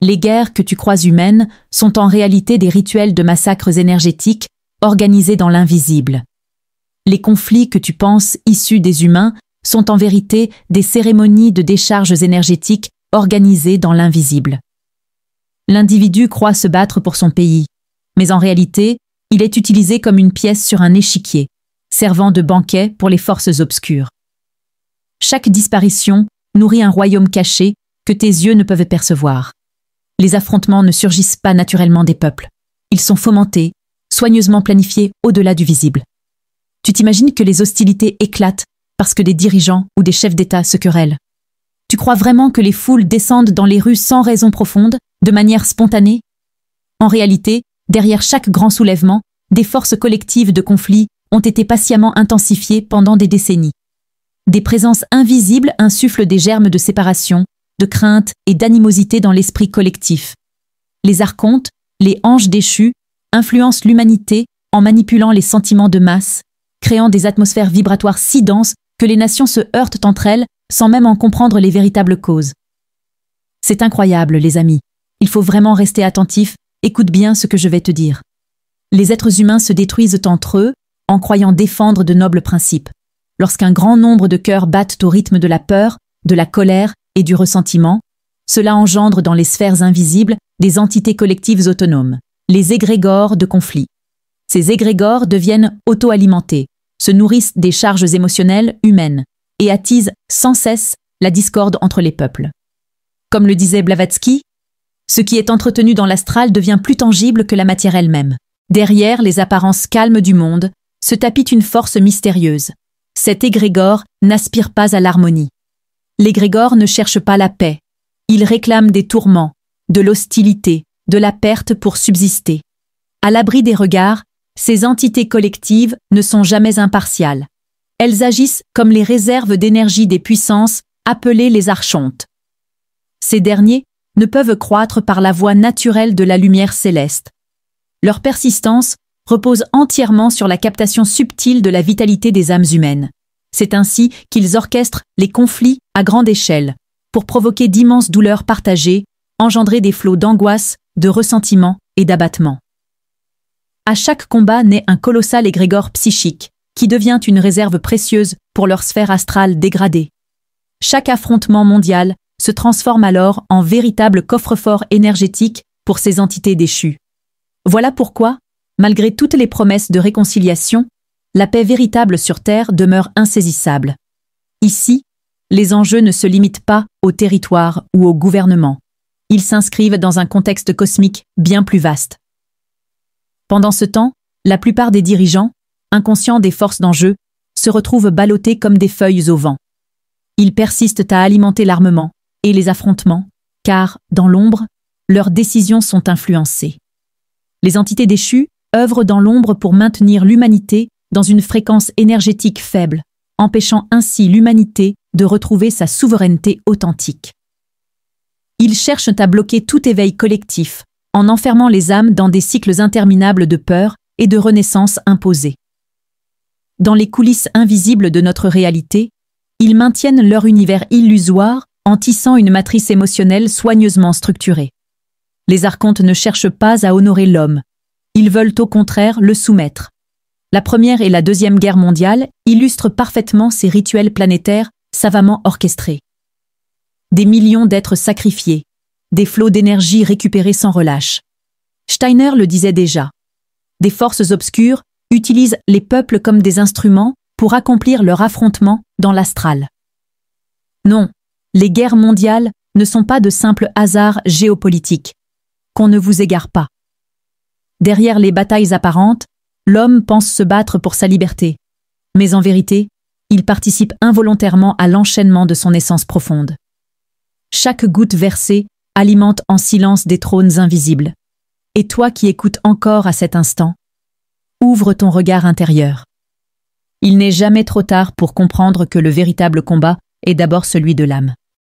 Les guerres que tu crois humaines sont en réalité des rituels de massacres énergétiques organisés dans l'invisible. Les conflits que tu penses issus des humains sont en vérité des cérémonies de décharges énergétiques organisées dans l'invisible. L'individu croit se battre pour son pays, mais en réalité, il est utilisé comme une pièce sur un échiquier, servant de banquet pour les forces obscures. Chaque disparition nourrit un royaume caché que tes yeux ne peuvent percevoir. Les affrontements ne surgissent pas naturellement des peuples. Ils sont fomentés, soigneusement planifiés au-delà du visible. Tu t'imagines que les hostilités éclatent parce que des dirigeants ou des chefs d'État se querellent. Tu crois vraiment que les foules descendent dans les rues sans raison profonde, de manière spontanée? En réalité, derrière chaque grand soulèvement, des forces collectives de conflit ont été patiemment intensifiées pendant des décennies. Des présences invisibles insufflent des germes de séparation, de crainte et d'animosité dans l'esprit collectif. Les archontes, les anges déchus, influencent l'humanité en manipulant les sentiments de masse, créant des atmosphères vibratoires si denses que les nations se heurtent entre elles sans même en comprendre les véritables causes. C'est incroyable, les amis. Il faut vraiment rester attentif, écoute bien ce que je vais te dire. Les êtres humains se détruisent entre eux en croyant défendre de nobles principes. Lorsqu'un grand nombre de cœurs battent au rythme de la peur, de la colère et du ressentiment, cela engendre dans les sphères invisibles des entités collectives autonomes, les égrégores de conflit. Ces égrégores deviennent auto-alimentés, se nourrissent des charges émotionnelles humaines et attisent sans cesse la discorde entre les peuples. Comme le disait Blavatsky, ce qui est entretenu dans l'astral devient plus tangible que la matière elle-même. Derrière les apparences calmes du monde se tapit une force mystérieuse. Cet égrégore n'aspire pas à l'harmonie. L'égrégore ne cherche pas la paix. Il réclame des tourments, de l'hostilité, de la perte pour subsister. À l'abri des regards, ces entités collectives ne sont jamais impartiales. Elles agissent comme les réserves d'énergie des puissances appelées les archontes. Ces derniers ne peuvent croître par la voie naturelle de la lumière céleste. Leur persistance repose entièrement sur la captation subtile de la vitalité des âmes humaines. C'est ainsi qu'ils orchestrent les conflits à grande échelle, pour provoquer d'immenses douleurs partagées, engendrer des flots d'angoisse, de ressentiment et d'abattement. À chaque combat naît un colossal égrégore psychique, qui devient une réserve précieuse pour leur sphère astrale dégradée. Chaque affrontement mondial se transforme alors en véritable coffre-fort énergétique pour ces entités déchues. Voilà pourquoi, malgré toutes les promesses de réconciliation, la paix véritable sur Terre demeure insaisissable. Ici, les enjeux ne se limitent pas au territoire ou au gouvernement. Ils s'inscrivent dans un contexte cosmique bien plus vaste. Pendant ce temps, la plupart des dirigeants, inconscients des forces d'enjeu, se retrouvent ballottés comme des feuilles au vent. Ils persistent à alimenter l'armement et les affrontements, car, dans l'ombre, leurs décisions sont influencées. Les entités déchues œuvrent dans l'ombre pour maintenir l'humanité dans une fréquence énergétique faible, empêchant ainsi l'humanité de retrouver sa souveraineté authentique. Ils cherchent à bloquer tout éveil collectif, en enfermant les âmes dans des cycles interminables de peur et de renaissance imposés. Dans les coulisses invisibles de notre réalité, ils maintiennent leur univers illusoire en tissant une matrice émotionnelle soigneusement structurée. Les archontes ne cherchent pas à honorer l'homme, ils veulent au contraire le soumettre. La Première et la Deuxième Guerre mondiale illustrent parfaitement ces rituels planétaires savamment orchestrés. Des millions d'êtres sacrifiés, des flots d'énergie récupérés sans relâche. Steiner le disait déjà. Des forces obscures utilisent les peuples comme des instruments pour accomplir leur affrontement dans l'astral. Non, les guerres mondiales ne sont pas de simples hasards géopolitiques. Qu'on ne vous égare pas. Derrière les batailles apparentes, l'homme pense se battre pour sa liberté. Mais en vérité, il participe involontairement à l'enchaînement de son essence profonde. Chaque goutte versée alimente en silence des trônes invisibles. Et toi qui écoutes encore à cet instant, ouvre ton regard intérieur. Il n'est jamais trop tard pour comprendre que le véritable combat est d'abord celui de l'âme.